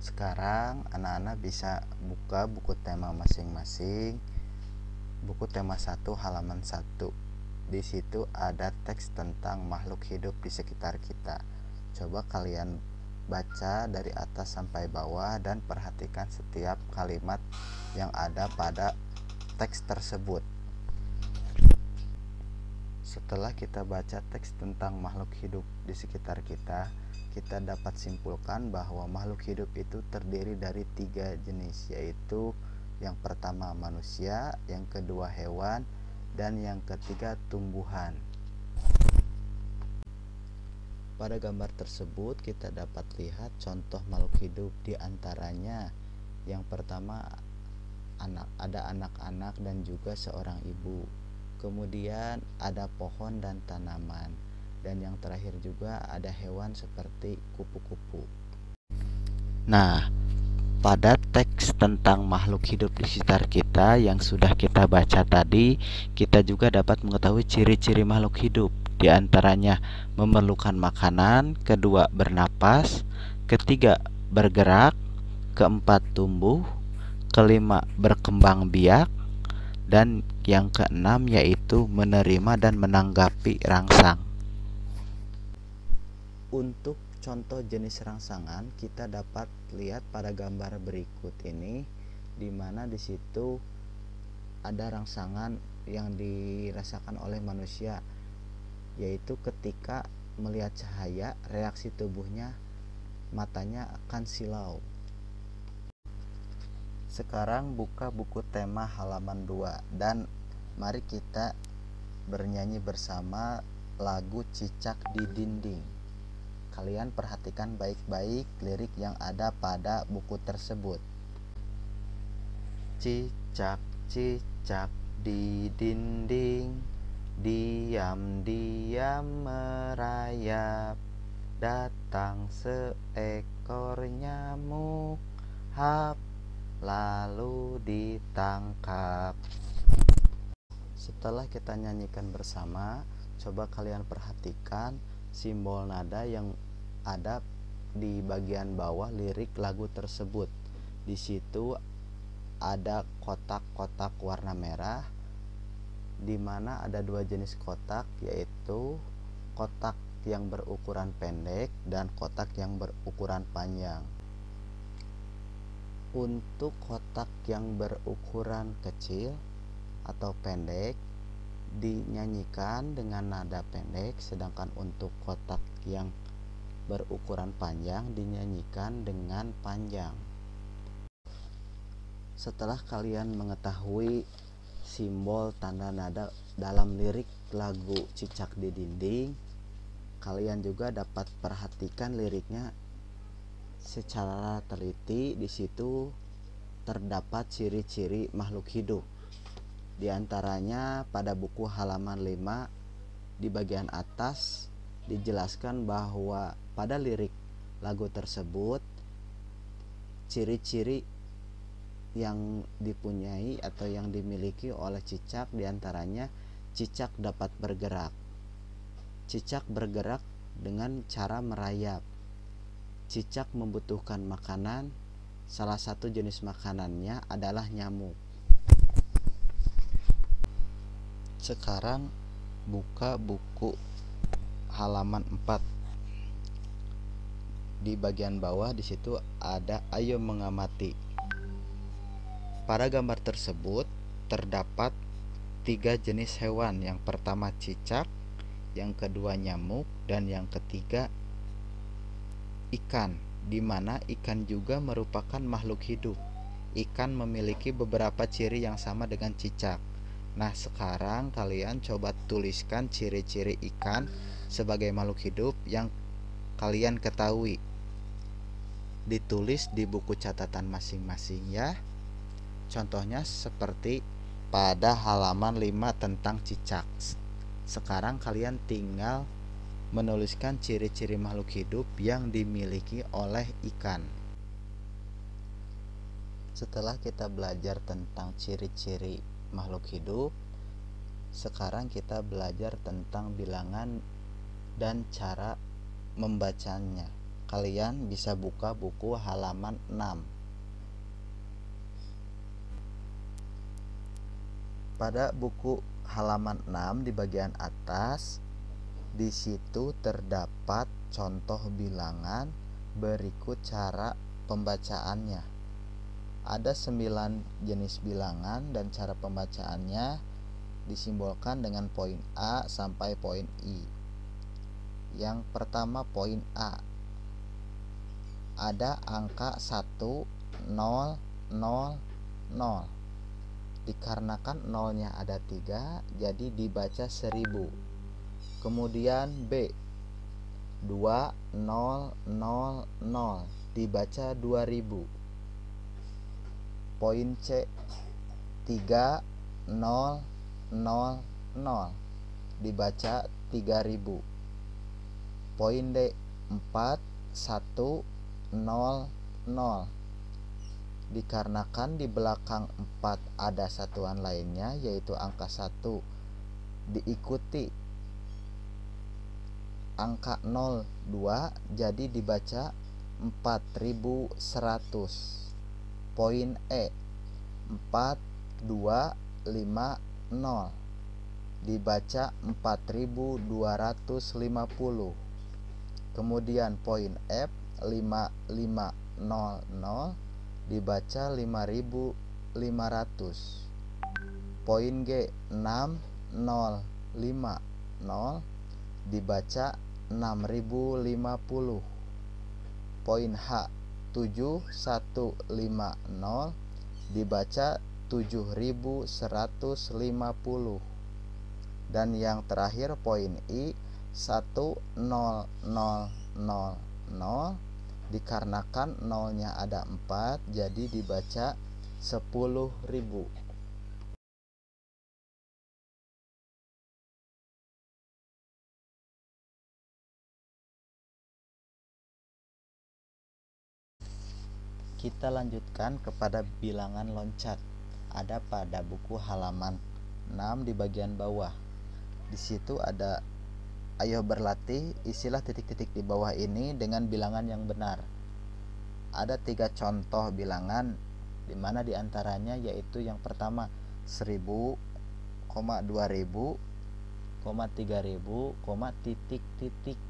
Sekarang anak-anak bisa buka buku tema masing-masing. Buku tema 1 halaman 1. Di situ ada teks tentang makhluk hidup di sekitar kita. Coba kalian baca dari atas sampai bawah dan perhatikan setiap kalimat yang ada pada teks tersebut. Setelah kita baca teks tentang makhluk hidup di sekitar kita dapat simpulkan bahwa makhluk hidup itu terdiri dari 3 jenis, yaitu yang pertama manusia, yang kedua hewan, dan yang ketiga tumbuhan. Pada gambar tersebut kita dapat lihat contoh makhluk hidup, di antaranya yang pertama ada anak-anak dan juga seorang ibu. Kemudian ada pohon dan tanaman. Dan yang terakhir juga ada hewan seperti kupu-kupu. Nah, pada teks tentang makhluk hidup di sekitar kita yang sudah kita baca tadi, kita juga dapat mengetahui ciri-ciri makhluk hidup. Di antaranya memerlukan makanan, kedua bernapas, ketiga bergerak, keempat tumbuh, kelima berkembang biak, dan yang keenam yaitu menerima dan menanggapi rangsang. Untuk contoh jenis rangsangan kita dapat lihat pada gambar berikut ini, di mana di situ ada rangsangan yang dirasakan oleh manusia, yaitu ketika melihat cahaya, reaksi tubuhnya, matanya akan silau. Sekarang buka buku tema halaman 2 dan mari kita bernyanyi bersama lagu Cicak di Dinding. Kalian perhatikan baik-baik lirik yang ada pada buku tersebut. Cicak-cicak di dinding, diam-diam merayap, datang seekor nyamuk, hap, lalu ditangkap. Setelah kita nyanyikan bersama, coba kalian perhatikan simbol nada yang ada di bagian bawah lirik lagu tersebut. Di situ ada kotak-kotak warna merah, di mana ada 2 jenis kotak, yaitu kotak yang berukuran pendek dan kotak yang berukuran panjang. Untuk kotak yang berukuran kecil atau pendek dinyanyikan dengan nada pendek, sedangkan untuk kotak yang berukuran panjang dinyanyikan dengan panjang. Setelah kalian mengetahui simbol tanda nada dalam lirik lagu Cicak di Dinding, kalian juga dapat perhatikan liriknya secara teliti. Di situ terdapat ciri-ciri makhluk hidup. Di antaranya pada buku halaman 5 di bagian atas dijelaskan bahwa pada lirik lagu tersebut ciri-ciri yang dipunyai atau yang dimiliki oleh cicak, di antaranya cicak dapat bergerak. Cicak bergerak dengan cara merayap. Cicak membutuhkan makanan. Salah satu jenis makanannya adalah nyamuk. Sekarang buka buku halaman 4. Di bagian bawah di situ ada ayo mengamati. Pada gambar tersebut terdapat 3 jenis hewan. Yang pertama cicak, yang kedua nyamuk, dan yang ketiga ikan, di mana ikan juga merupakan makhluk hidup. Ikan memiliki beberapa ciri yang sama dengan cicak. Nah, sekarang kalian coba tuliskan ciri-ciri ikan sebagai makhluk hidup yang kalian ketahui. ditulis di buku catatan masing-masing ya. Contohnya seperti pada halaman 5 tentang cicak. Sekarang kalian tinggal menuliskan ciri-ciri makhluk hidup yang dimiliki oleh ikan. Setelah kita belajar tentang ciri-ciri makhluk hidup, sekarang kita belajar tentang bilangan dan cara membacanya. Kalian bisa buka buku halaman 6. Pada buku halaman 6 di bagian atas, di situ terdapat contoh bilangan berikut cara pembacaannya. Ada 9 jenis bilangan dan cara pembacaannya disimbolkan dengan poin A sampai poin I. Yang pertama poin A. Ada angka 1, 0, 0, 0. Dikarenakan nolnya ada 3, jadi dibaca 1000. Kemudian B. 2, 0, 0, 0. Dibaca 2000. Poin C. 3, 0, 0, 0. Dibaca 3000. Poin D. 4, 1, 0, 0. Dikarenakan di belakang 4 ada satuan lainnya yaitu angka 1 diikuti angka 0, 2, jadi dibaca 4100. Poin E. 4, 2, 5, 0. Dibaca 4250. Kemudian poin F. 5500. Dibaca 5500. Poin G. 6050. Dibaca 6050. Poin H. 7150. Dibaca 7150. Dan yang terakhir poin I. 10000. Dikarenakan nolnya ada 4, jadi dibaca 10.000. Kita lanjutkan kepada bilangan loncat. Ada pada buku halaman 6 di bagian bawah. Di situ ada ayo berlatih, isilah titik-titik di bawah ini dengan bilangan yang benar. Ada 3 contoh bilangan di mana diantaranya yaitu yang pertama 1000, 2000, 3000, titik-titik,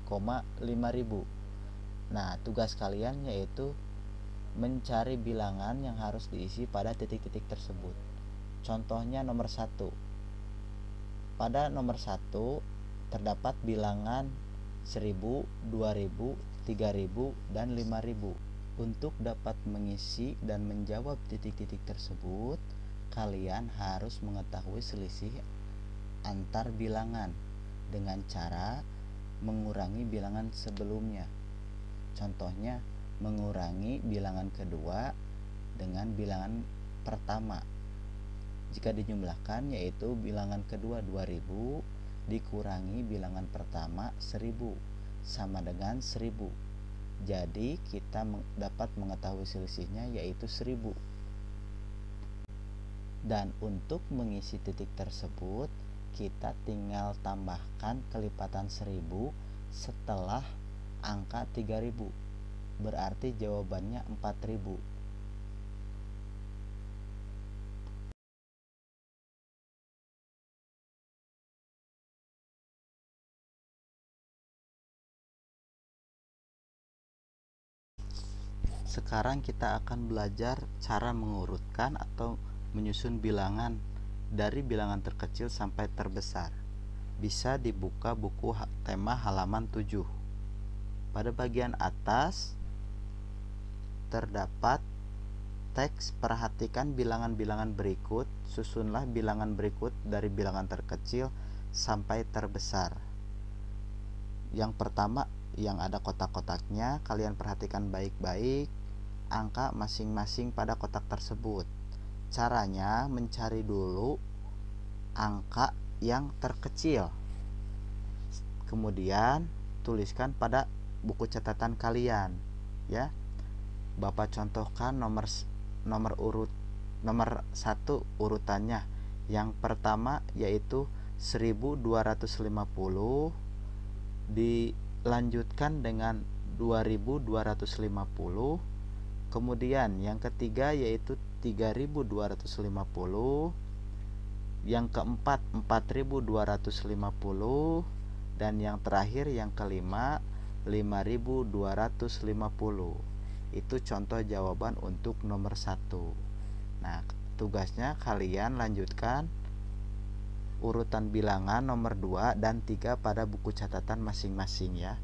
5000. Nah, tugas kalian yaitu mencari bilangan yang harus diisi pada titik-titik tersebut. Contohnya nomor 1. Pada nomor 1 terdapat bilangan 1000, 2000, 3000, dan 5000. Untuk dapat mengisi dan menjawab titik-titik tersebut, kalian harus mengetahui selisih antar bilangan dengan cara mengurangi bilangan sebelumnya. Contohnya, mengurangi bilangan kedua dengan bilangan pertama. Jika dijumlahkan yaitu bilangan kedua 2000 dikurangi bilangan pertama 1000 sama dengan 1000. Jadi kita dapat mengetahui selisihnya yaitu 1000. Dan untuk mengisi titik tersebut kita tinggal tambahkan kelipatan 1000 setelah angka 3000. Berarti jawabannya 4000. Sekarang kita akan belajar cara mengurutkan atau menyusun bilangan dari bilangan terkecil sampai terbesar. Bisa dibuka buku tema halaman 7. Pada bagian atas terdapat teks perhatikan bilangan-bilangan berikut, susunlah bilangan berikut dari bilangan terkecil sampai terbesar. Yang pertama yang ada kotak-kotaknya, kalian perhatikan baik-baik angka masing-masing pada kotak tersebut. Caranya mencari dulu angka yang terkecil, kemudian tuliskan pada buku catatan kalian ya. Bapak contohkan nomor 1 urutannya. Yang pertama yaitu 1250 dilanjutkan dengan 2250. Kemudian yang ketiga yaitu 3250, yang keempat 4250, dan yang terakhir yang kelima 5250. Itu contoh jawaban untuk nomor 1. Nah, tugasnya kalian lanjutkan urutan bilangan nomor 2 dan 3 pada buku catatan masing-masing ya.